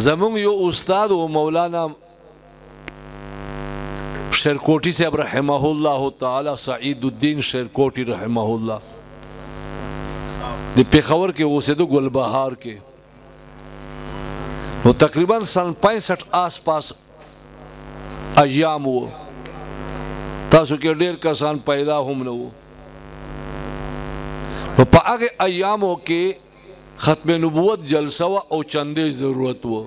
زمون یو استاد و مولانا شیرکوٹی صاحب رحمہ اللہ تعالی سعید الدین شیرکوٹی رحمہ اللہ د پیښور کې اوسېدو ګلبهار کې نو تقریبا سن 65 آس پاس ایام وو تاسو کې ډېر کسان پیدا هم نه وو نو په هغه ایامو کې ختم نبوت جلسه او چندې ضرورت وو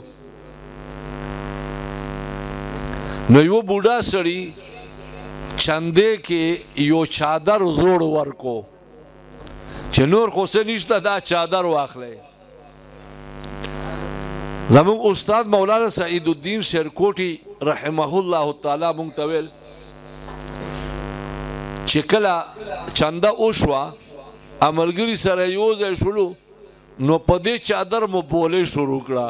نو یو بوډا سړی چندې کې یو چادر زوړ ورکو چې نور خو څه نشته دا چادر واخلئ زموږ استاد مولانا سعید الدین شیرکوټي رحمه الله تعالی مونږ ته ویل چې کله چنده وشوه ملګري سره یو ځای شولو نو په دې چادر مو بولې شروع کړه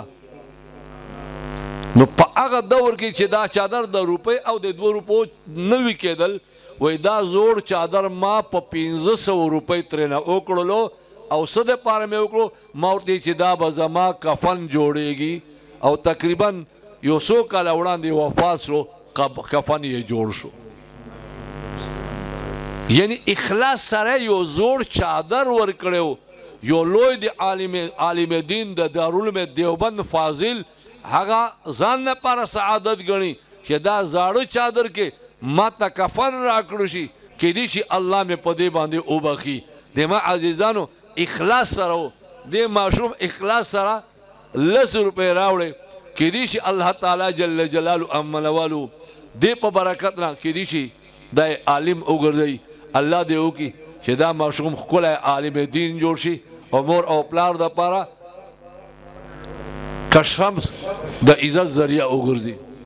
نو په هغه دور کې چې دا چادر د روپۍ او د 2 روپو نوي کېدل وای دا زوړ چادر ما په 1500 روپۍ ترېنه وکړلو او څه دپاره مې وکړو ما ورته چې دا به زما کفن جوړېږي او تقریبا یو څو کاله وړاندې وفات شو کفن یې جوړ شو یعنی اخلاص سره یو زوړ چادر ورکړی یو لوی د عالم دین د دارالعلوم دیوبند فاضل هغه ځان لپاره سعادت ګڼي چې دا زاړه چادر کې ما ته کفن راکړو شي کېدای شي الله مې په دې باندې وبخي د ما عزیزانو اخلاص سره د ماشوم اخلاص سره 10 روپۍ راوړې کېدای شي الله تعالی جل جلاله امنوالو دې په برکت نه کېدای شي دا عالم وګرځي الله دې وکړي چې دا ماشوم ښکلی عالم دین جوړ شي او مور او پلار دپاره کشمس د عزت ذریعه وګرځي